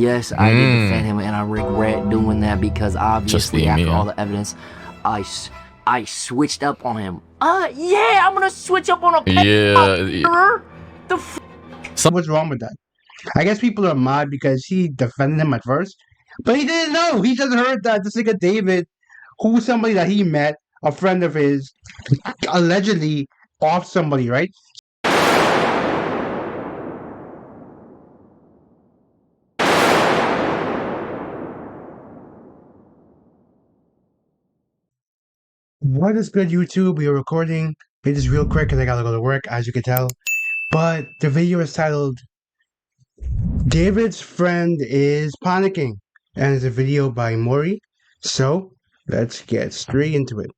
Yes, I did defend him, and I regret doing that because obviously after all the evidence, I switched up on him. Yeah, I'm gonna switch up on a The What's wrong with that? I guess people are mad because he defended him at first, but he didn't know. He just heard that this nigga David, who's somebody that he met, a friend of his, allegedly off somebody, right? What is good, YouTube? We are recording. Made this real quick because I gotta go to work, as you can tell. But the video is titled David's Friend is Panicking, and it's a video by Maury. So let's get straight into it.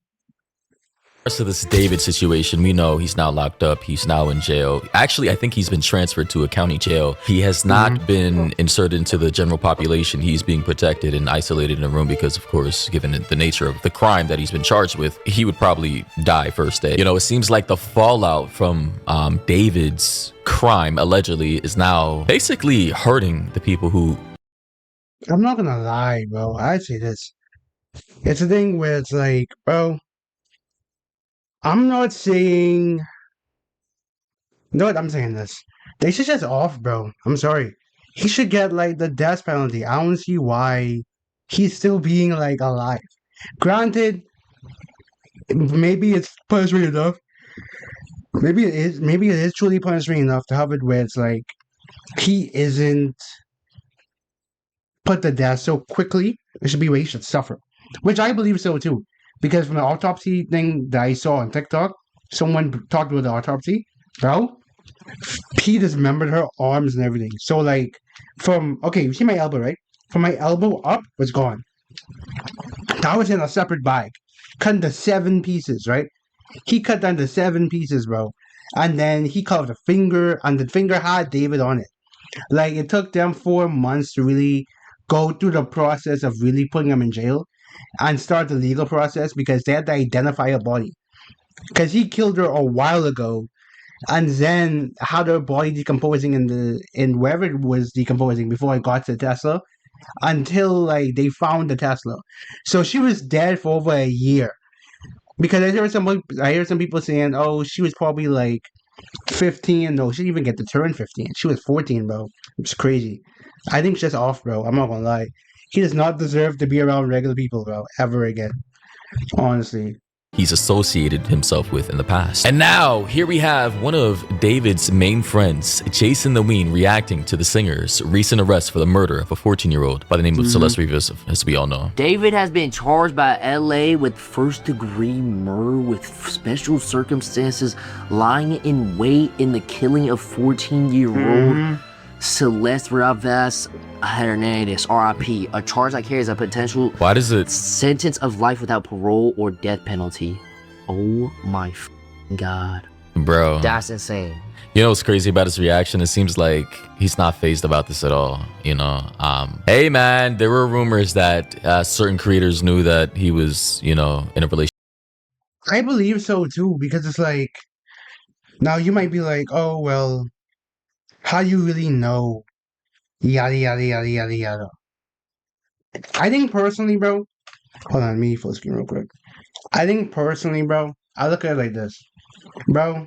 To this David situation, we know he's now locked up. He's now in jail. Actually, I think he's been transferred to a county jail. He has not been inserted into the general population. He's being protected and isolated in a room because, of course, given the nature of the crime that he's been charged with, he would probably die first day. You know, it seems like the fallout from David's crime, allegedly, is now basically hurting the people who... I'm not gonna lie, bro. I'd say this. It's a thing where it's like, bro, I'm not saying... No, I'm saying this. They should just off, bro. I'm sorry. He should get, like, the death penalty. I don't see why he's still being, like, alive. Granted, maybe it's punishment enough. Maybe it is truly punishment enough to have it where it's like he isn't put to death so quickly. It should be where he should suffer. Which I believe so too. Because from the autopsy thing that I saw on TikTok, someone talked about the autopsy, bro. He dismembered her arms and everything. So like okay, you see my elbow, right? From my elbow up was gone. That was in a separate bag. Cut into 7 pieces, right? He cut down to 7 pieces, bro. And then he cut off the finger, and the finger had David on it. Like, it took them 4 months to really go through the process of really putting him in jail and start the legal process because they had to identify a body. Because he killed her a while ago, and then had her body decomposing in wherever it was decomposing before it got to Tesla, until like they found the Tesla. So she was dead for over a year. Because I heard some people saying, oh, she was probably like 15. No, she didn't even get to turn 15. She was 14, bro. It's crazy. I think she's off, bro. I'm not gonna lie. He does not deserve to be around regular people, bro, ever again. Honestly. He's associated himself with in the past. And now, here we have one of David's main friends, Jason the Ween, reacting to the singer's recent arrest for the murder of a 14-year-old by the name of Celeste Rivas, as we all know. David has been charged by LA with first-degree murder with special circumstances, lying in wait in the killing of 14-year-old Celeste Rivas Hernandez, RIP, a charge that carries a potential sentence of life without parole or death penalty. Oh my god. Bro. That's insane. You know what's crazy about his reaction? It seems like he's not fazed about this at all, you know? Hey man, there were rumors that certain creators knew that he was, you know, in a relationship. I believe so too, because it's like, now you might be like, oh, well, how do you really know? Yada, yada, yada, yada, yada. I think personally, bro, hold on, let me full screen real quick. I think personally, bro, I look at it like this. Bro,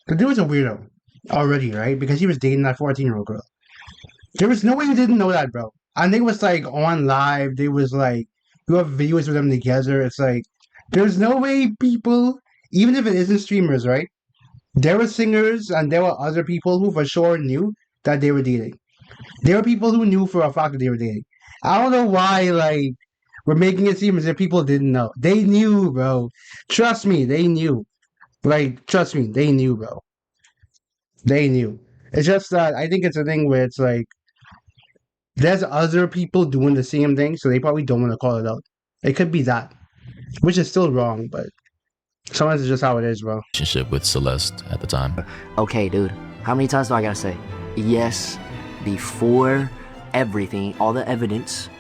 the dude was a weirdo already, right? Because he was dating that 14-year-old girl. There was no way you didn't know that, bro. And they was like on live. They was like, you have videos with them together. It's like, there's no way people, even if it isn't streamers, right? There were singers and there were other people who for sure knew that they were dating. There were people who knew for a fact that they were dating. I don't know why, like, we're making it seem as if people didn't know. They knew, bro. Trust me, they knew. Like, trust me, they knew, bro. They knew. It's just that I think it's a thing where it's like, there's other people doing the same thing, so they probably don't want to call it out. It could be that, which is still wrong, but sometimes it's just how it is, bro. Relationship with Celeste at the time. Okay, dude. How many times do I gotta say? Yes, before everything, all the evidence.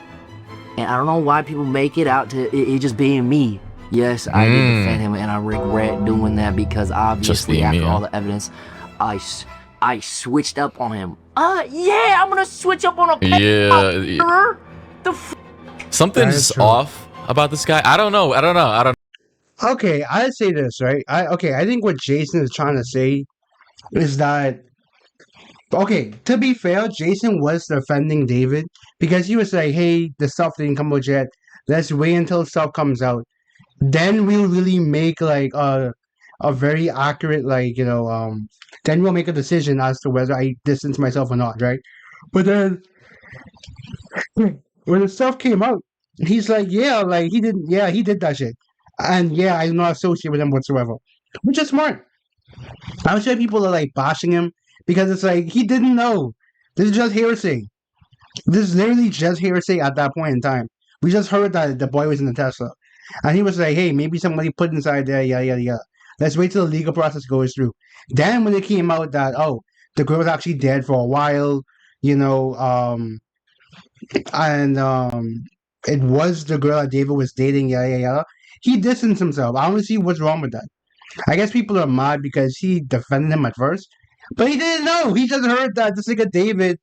And I don't know why people make it out to it just being me. Yes, I did defend him, and I regret doing that because obviously after all the evidence, I I switched up on him. Yeah, I'm gonna switch up on a Yeah. Something's off about this guy. I don't know. Okay, I'd say this, right? I think what Jason is trying to say is that, okay, to be fair, Jason was defending David because he was like, hey, the stuff didn't come out yet. Let's wait until stuff comes out. Then we'll really make like a very accurate, like, then we'll make a decision as to whether I distance myself or not, right? But then when the stuff came out, he's like, yeah, like he did that shit. And yeah, I'm not associated with him whatsoever. Which is smart. I'm sure people are like bashing him because it's like he didn't know. This is just hearsay. This is literally just hearsay at that point in time. We just heard that the boy was in the Tesla. And he was like, hey, maybe somebody put inside there, yeah. Let's wait till the legal process goes through. Then when it came out that, oh, the girl was actually dead for a while, and it was the girl that David was dating, yeah. He distanced himself. I don't see what's wrong with that. I guess people are mad because he defended him at first, but he didn't know. He just heard that this nigga David,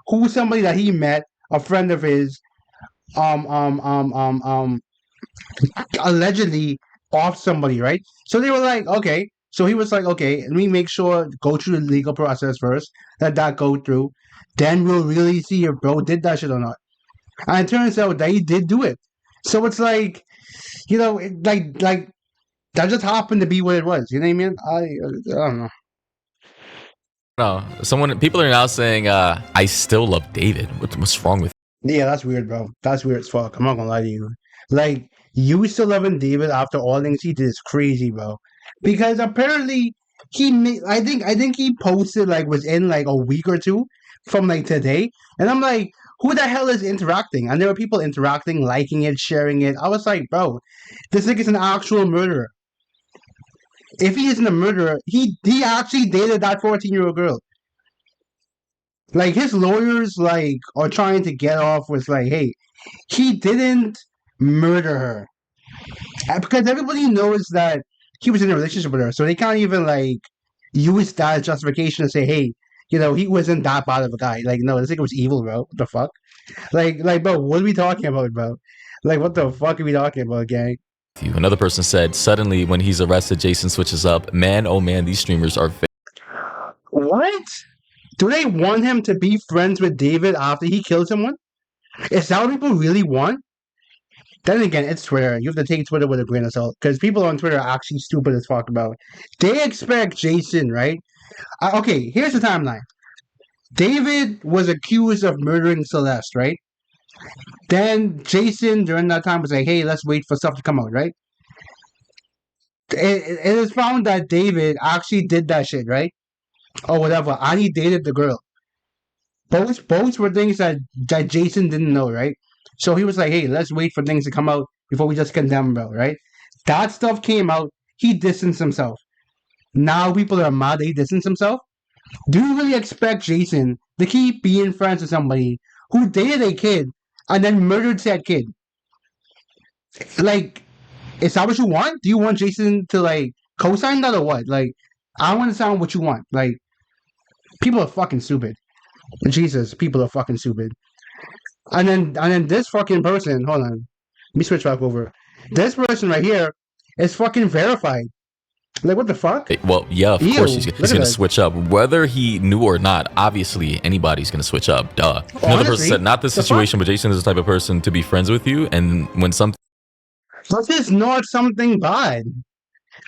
who's somebody that he met, a friend of his, allegedly off somebody, right? So they were like, okay. So he was like, okay, let me make sure, go through the legal process first, let that go through. Then we'll really see if bro did that shit or not. And it turns out that he did do it. So it's like, like that just happened to be what it was. You know what I mean? I don't know. No, people are now saying, I still love David. What's wrong with Yeah, that's weird, bro. That's weird as fuck. I'm not gonna lie to you. Like, you still loving David after all things he did is crazy, bro. Because apparently I think he posted like within like a week or two from like today, and I'm like, who the hell is interacting? And there were people interacting, liking it, sharing it. I was like, bro, this nigga's an actual murderer. If he isn't a murderer, he actually dated that 14-year-old girl. Like, his lawyers like are trying to get off with like, hey, he didn't murder her. Because everybody knows that he was in a relationship with her, so they can't even like use that as justification to say, hey, he wasn't that bad of a guy. Like, no, this nigga was evil, bro. What the fuck? Like, bro, what are we talking about, bro? Like, what the fuck are we talking about, gang? you? Another person said, suddenly when he's arrested, Jason switches up. Man, oh man, these streamers are fake. What? Do they want him to be friends with David after he kills someone? Is that what people really want? Then again, it's Twitter. You have to take Twitter with a grain of salt because people on Twitter are actually stupid as fuck about it. They expect Jason, right? Okay, here's the timeline. David was accused of murdering Celeste, right? Then Jason, during that time, was like, hey, let's wait for stuff to come out, right? It is found that David actually did that shit, right? Or whatever, and he dated the girl. Both were things that Jason didn't know, right? So he was like, hey, let's wait for things to come out before we just condemn bro, right? That stuff came out. He distanced himself. Now people are mad that he distanced himself. Do you really expect Jason to keep being friends with somebody who dated a kid and then murdered said kid? Like, is that what you want? Do you want Jason to, like, co-sign that or what? Like, I don't understand what you want. Like, people are fucking stupid. Jesus, people are fucking stupid. And then this fucking person, hold on. Let me switch back over. This person right here is fucking verified. Like, what the fuck? Well, yeah, of course he's going to switch up. Whether he knew or not, obviously anybody's going to switch up. Duh. Another person said, not the situation, but Jason is the type of person to be friends with you. And when something... This is not something bad.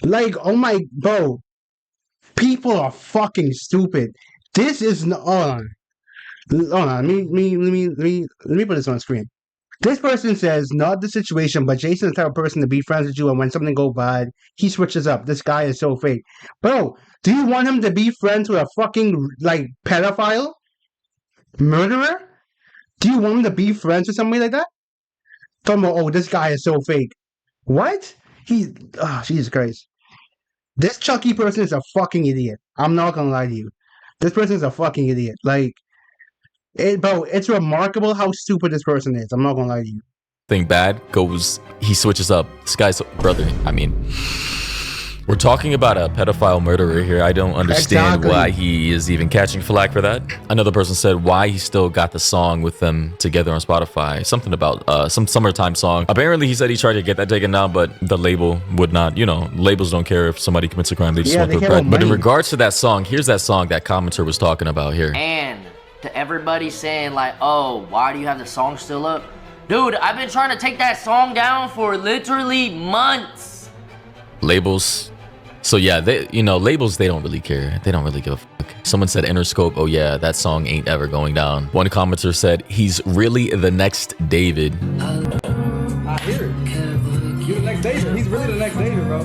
Like, oh my... Bro. People are fucking stupid. This is not... Hold on. Let me put this on the screen. This person says, not the situation, but Jason's the type of person to be friends with you, and when something goes bad, he switches up. This guy is so fake. Bro, do you want him to be friends with a fucking, like, pedophile? Murderer? Do you want him to be friends with somebody like that? Talking about, oh, this guy is so fake. What? Jesus Christ. This Chucky person is a fucking idiot. I'm not gonna lie to you. This person is a fucking idiot. Like, bro, it's remarkable how stupid this person is. I'm not gonna lie to you. Thing bad goes, he switches up. This guy's brother. I mean, We're talking about a pedophile murderer here. I don't understand Exactly. why he is even catching flack for that. Another person said why he still got the song with them together on Spotify. Something about some summertime song. Apparently, he said he tried to get that taken down, but the label would not. You know, labels don't care if somebody commits a crime. They just Yeah, want they their care bread. about But in money. regards to that song, here's that song that commenter was talking about here. And to everybody saying like, oh, why do you have the song still up? Dude, I've been trying to take that song down for literally months. Labels. So yeah, labels, they don't really care. They don't really give a fuck. Someone said Interscope, oh yeah, that song ain't ever going down. One commenter said, he's really the next David. I hear it. You're the next David. He's really the next David, bro.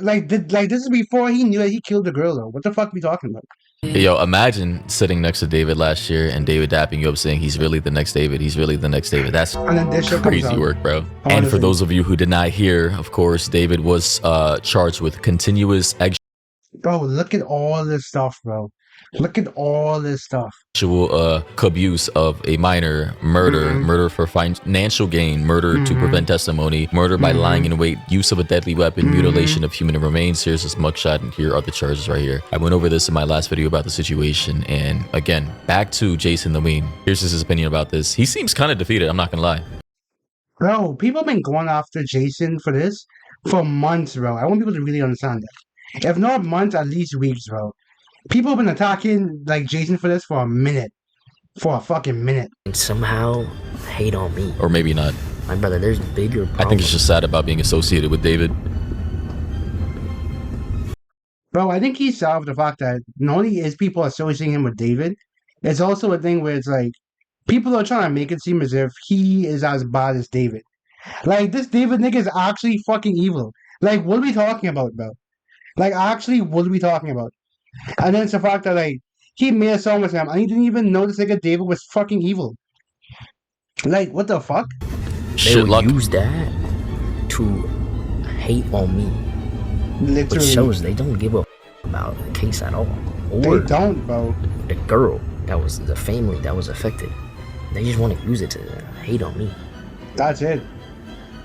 Like this is before he knew that he killed the girl though. What the fuck are we talking about? Yo, imagine sitting next to David last year and David dapping you up saying he's really the next David. He's really the next David. That's And then this shit comes crazy out. work, bro. And for Honestly. those of you who did not hear, of course, David was charged with continuous Bro, look at all this stuff, bro. Look at all this stuff. sexual abuse of a minor, murder, murder for financial gain, murder to prevent testimony, murder by lying in wait, use of a deadly weapon, mutilation of human remains. Here's this mugshot, and here are the charges right here. I went over this in my last video about the situation, and again, back to Jason the Ween. Here's his opinion about this. He seems kind of defeated, I'm not gonna lie. Bro, people have been going after Jason for this for months, bro. I want people to really understand that. If not months, at least weeks, bro. People have been attacking like Jason for this for a minute. For a fucking minute. And somehow hate on me. Or maybe not. My brother, there's bigger problems. I think it's just sad about being associated with David. Bro, I think he's sad with the fact that not only is people associating him with David, it's also a thing where it's like people are trying to make it seem as if he is as bad as David. Like, this David nigga is actually fucking evil. Like, what are we talking about, bro? Like, actually, what are we talking about? And then it's the fact that, like, he made a song with him, and he didn't even know this nigga David was fucking evil. Like, what the fuck? They Shit would luck. use that to hate on me. Which Literally. shows they don't give a about the case at all. They Or don't, bro. the girl that was the family that was affected. They just want to use it to hate on me. That's it.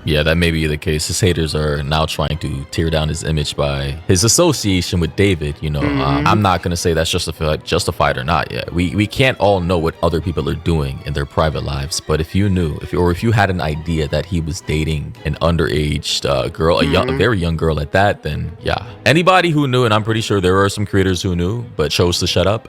Yeah, that may be the case. His haters are now trying to tear down his image by his association with David. You know, I'm not going to say that's justified or not yet. We can't all know what other people are doing in their private lives. But if you knew, if you had an idea that he was dating an underage girl, a very young girl at that, then yeah. Anybody who knew, and I'm pretty sure there are some creators who knew, but chose to shut up.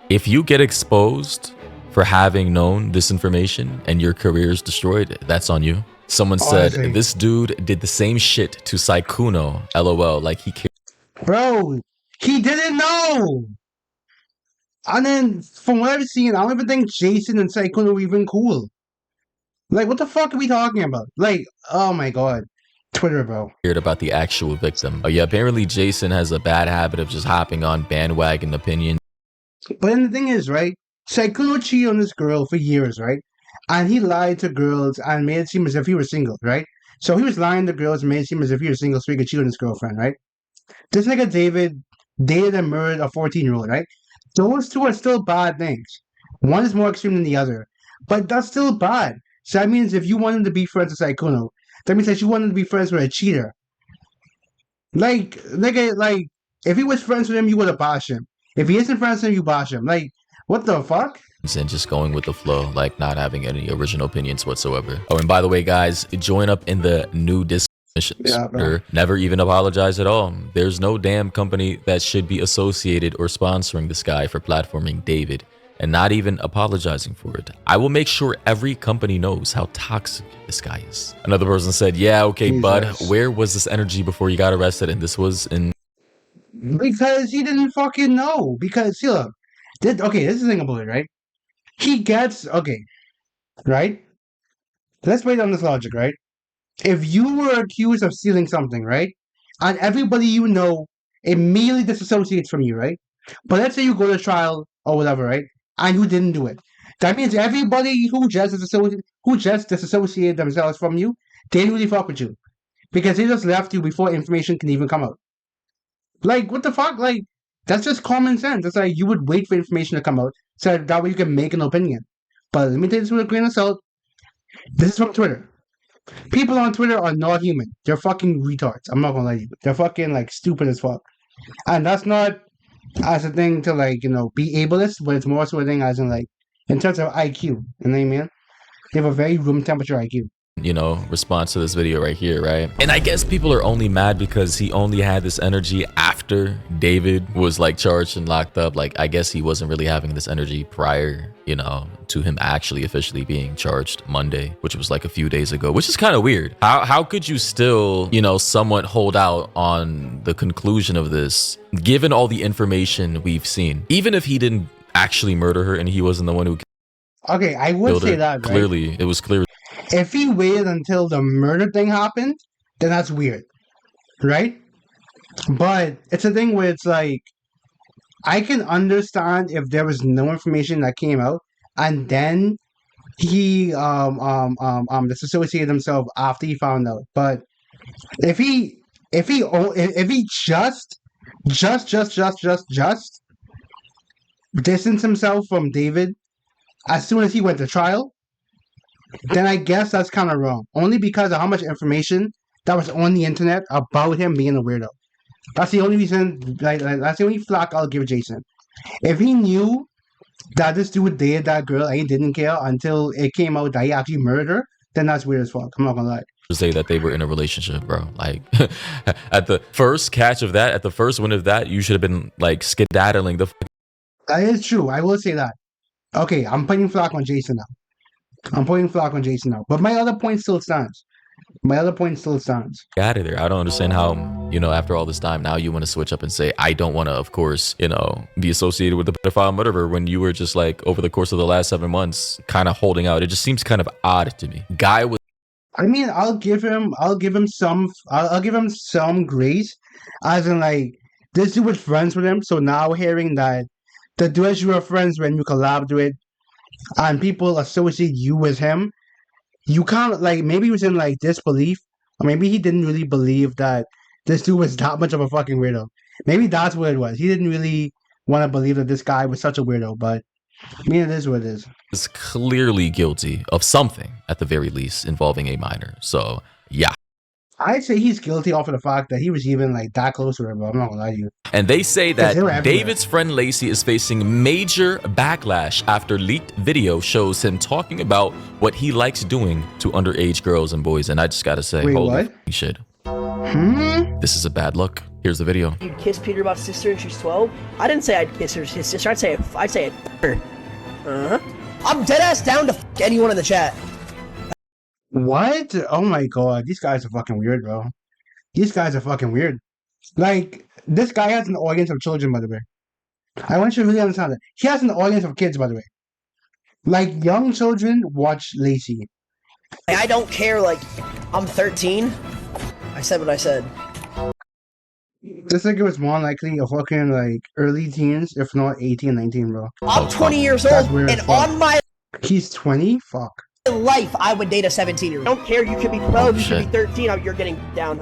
If you get exposed for having known this information and your career is destroyed, that's on you. Someone said, Honestly. this dude did the same shit to Saikuno, LOL, like he cared. Bro, he didn't know. And then, from what I've seen, I don't even think Jason and Saikuno were even cool. Like, what the fuck are we talking about? Like, oh my god. Twitter, bro. about the actual victim. Oh yeah, apparently Jason has a bad habit of just hopping on bandwagon opinions. But then the thing is, right? Saikuno cheated on this girl for years, right? And he lied to girls and made it seem as if he was single, right? So he was lying to girls and made it seem as if he was single so he could cheat on his girlfriend, right? This nigga David dated and murdered a 14-year-old, right? Those two are still bad things. One is more extreme than the other. But that's still bad. So that means if you want him to be friends with Saikuno, that means that you want him to be friends with a cheater. Like, nigga, like, if he was friends with him, you would have bashed him. If he isn't friends with him, you bash him. Like, what the fuck? And just going with the flow, like not having any original opinions whatsoever. Oh, and by the way, guys, join up in the new discussions. Yeah, bro. Never even apologize at all. There's no damn company that should be associated or sponsoring this guy for platforming David and not even apologizing for it. I will make sure every company knows how toxic this guy is. Another person said, yeah, okay, bud, Jesus. where was this energy before you got arrested? And this was in... Because he didn't fucking know. Because, see, look. Okay, this is the thing about it, right? He gets... Okay. Right? Let's break down this logic, right? If you were accused of stealing something, right? And everybody you know immediately disassociates from you, right? But let's say you go to trial or whatever, right? And you didn't do it. That means everybody who just disassociated themselves from you, they didn't really fuck with you. Because they just left you before information can even come out. Like, what the fuck? Like, that's just common sense. It's like you would wait for information to come out so that way you can make an opinion. But let me take this with a grain of salt. This is from Twitter. People on Twitter are not human. They're fucking retards. I'm not gonna lie to you. They're fucking like stupid as fuck. And that's not as a thing to like, be ableist, but it's more so a thing as in like in terms of IQ. You know what I mean? They have a very room temperature IQ. Response to this video right here, right? And I guess people are only mad because he only had this energy after David was like charged and locked up. Like, I guess he wasn't really having this energy prior, to him actually officially being charged Monday, which was like a few days ago, which is kind of weird. How could you still, somewhat hold out on the conclusion of this, given all the information we've seen, even if he didn't actually murder her and he wasn't the one who Okay, I would killed say her? that, right? Clearly, it was clear. If he waited until the murder thing happened, then that's weird, right? But it's a thing where it's like, I can understand if there was no information that came out, and then he disassociated himself after he found out. But if he just distanced himself from David as soon as he went to trial, then I guess that's kind of wrong. Only because of how much information that was on the internet about him being a weirdo. That's the only reason, that's the only flack I'll give Jason. If he knew that this dude dated that girl and he didn't care until it came out that he actually murdered her, then that's weird as fuck. I'm not gonna lie. To say that they were in a relationship, bro. Like, at the first catch of that, at the first win of that, you should have been like skedaddling the. That is true. I will say that. Okay, I'm putting flack on Jason now. But my other point still stands. Out of there. I don't understand how, after all this time, now you want to switch up and say, I don't want to, of course, be associated with the pedophile murderer when you were just like over the course of the last 7 months kind of holding out. It just seems kind of odd to me. Guy was. I mean, I'll give him some grace, as in like this dude was friends with him. So now hearing that the dudes you were friends when you collabed with, and people associate you with him, you can't like maybe he was in like disbelief, or maybe he didn't really believe that this dude was that much of a fucking weirdo. Maybe that's what it was. He didn't really want to believe that this guy was such a weirdo. But I mean, it is what it is. Is clearly guilty of something at the very least involving a minor. So yeah. I'd say he's guilty off of the fact that he was even like that close to her, but I'm not gonna lie to you. And they say that David's friend Lacey is facing major backlash after leaked video shows him talking about what he likes doing to underage girls and boys. And I just gotta say, wait, holy what? shit. This is a bad look. Here's the video. You'd kiss Peter Buff's sister and she's 12? I didn't say I'd kiss his sister. I'd say I'd her. I'm dead ass down to f anyone in the chat. What? Oh my god, these guys are fucking weird, bro. These guys are fucking weird. Like, this guy has an audience of children, by the way. I want you to really understand that. He has an audience of kids, by the way. Like, young children watch Lacey. I don't care, like, I'm 13. I said what I said. This nigga was more likely a fucking, like, early teens, if not 18, 19, bro. I'm 20 years old, and on my He's 20? Fuck. life, I would date a 17-year-old. I don't care, you could be 12, you could be 13, you're getting down.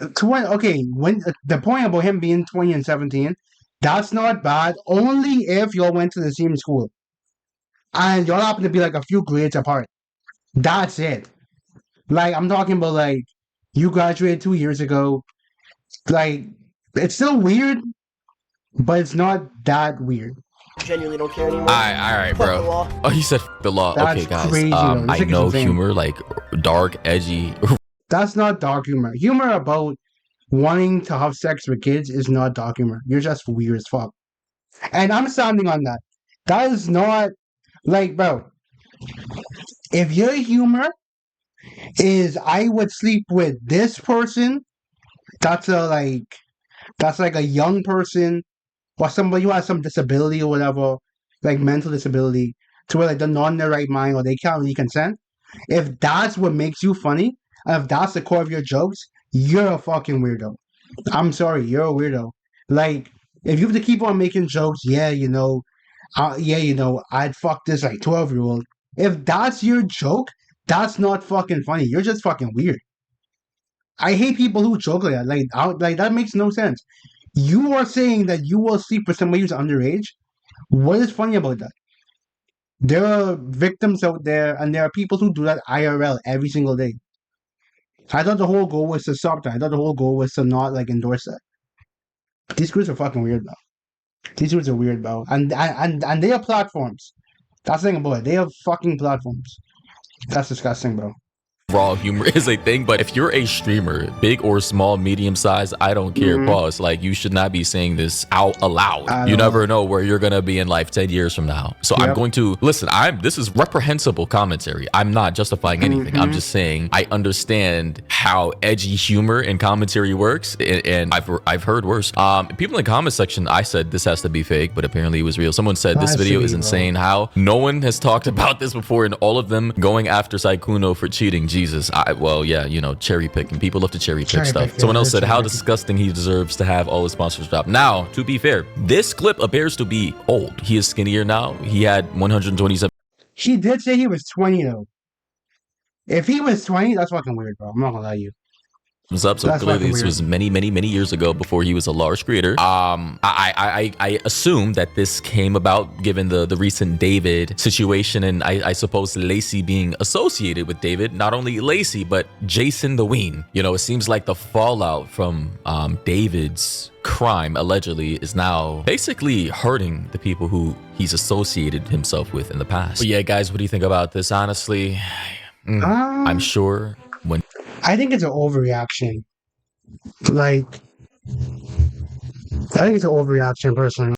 Okay, when the point about him being 20 and 17, that's not bad, only if y'all went to the same school. And y'all happen to be like a few grades apart. That's it. Like, I'm talking about like, you graduated 2 years ago. Like, it's still weird, but it's not that weird. Genuinely don't care anymore. All right, bro. Fuck the law. Oh, he said the law. That's okay, guys. crazy, I know insane. humor, like dark, edgy. That's not dark humor. Humor about wanting to have sex with kids is not dark humor. You're just weird as fuck. And I'm standing on that. That is not, like, bro, if your humor is I would sleep with this person, that's like a young person or somebody who has some disability or whatever, like mental disability, to where like they're not in their right mind or they can't really consent. If that's what makes you funny, and if that's the core of your jokes, you're a fucking weirdo. I'm sorry, you're a weirdo. Like, if you have to keep on making jokes, I'd fuck this like 12-year-old. If that's your joke, that's not fucking funny. You're just fucking weird. I hate people who joke like that. Like that makes no sense. You are saying that you will sleep with somebody who's underage. What is funny about that? There are victims out there, and there are people who do that IRL every single day. I thought the whole goal was to stop that. I thought the whole goal was to not like endorse that. These groups are fucking weird, bro. These groups are weird, bro. And they have platforms. That's the thing about it. They have fucking platforms. That's disgusting, bro. Raw humor is a thing, but if you're a streamer, big or small, medium size, I don't care. Pause. Like, you should not be saying this out aloud. You never know where you're gonna be in life 10 years from now. So I'm going to listen. This is reprehensible commentary. I'm not justifying anything. I'm just saying I understand how edgy humor and commentary works, and I've heard worse. People in the comment section, I said this has to be fake, but apparently it was real. Someone said this video is insane. How no one has talked about this before, and all of them going after Saikuno for cheating. Jesus. Well, yeah, you know, cherry picking. People love to cherry pick stuff. Someone else said how disgusting he deserves to have all his sponsors drop. Now, to be fair, this clip appears to be old. He is skinnier now. He had 127. He did say he was 20 though. If he was 20, that's fucking weird, bro. I'm not gonna lie to you. Up, so clearly this was many years ago before he was a large creator. I assume that this came about given the recent David situation, and I suppose Lacey being associated with David. Not only Lacey, but Jason the Ween. You know, it seems like the fallout from David's crime allegedly is now basically hurting the people who he's associated himself with in the past. But yeah, guys, what do you think about this? Honestly, I'm sure when I think it's an overreaction. Like, I think it's an overreaction, personally.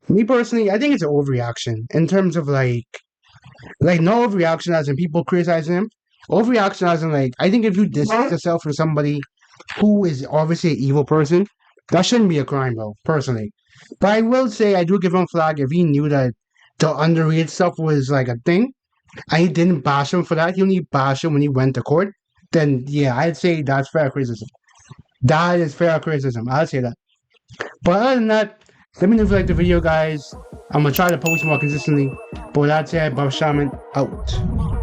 Me personally, I think it's an overreaction in terms of like no overreaction as in people criticizing him. Overreaction as in like, I think if you distance yourself from somebody who is obviously an evil person, that shouldn't be a crime, though, personally. But I will say, I do give him a flag if he knew that the underrated stuff was like a thing, and he didn't bash him for that. He only bashed him when he went to court. Then yeah, I'd say that's fair criticism. That is fair criticism. I'd say that. But other than that, let me know if you like the video, guys. I'm gonna try to post more consistently. But with that said, TheBuffShaman out.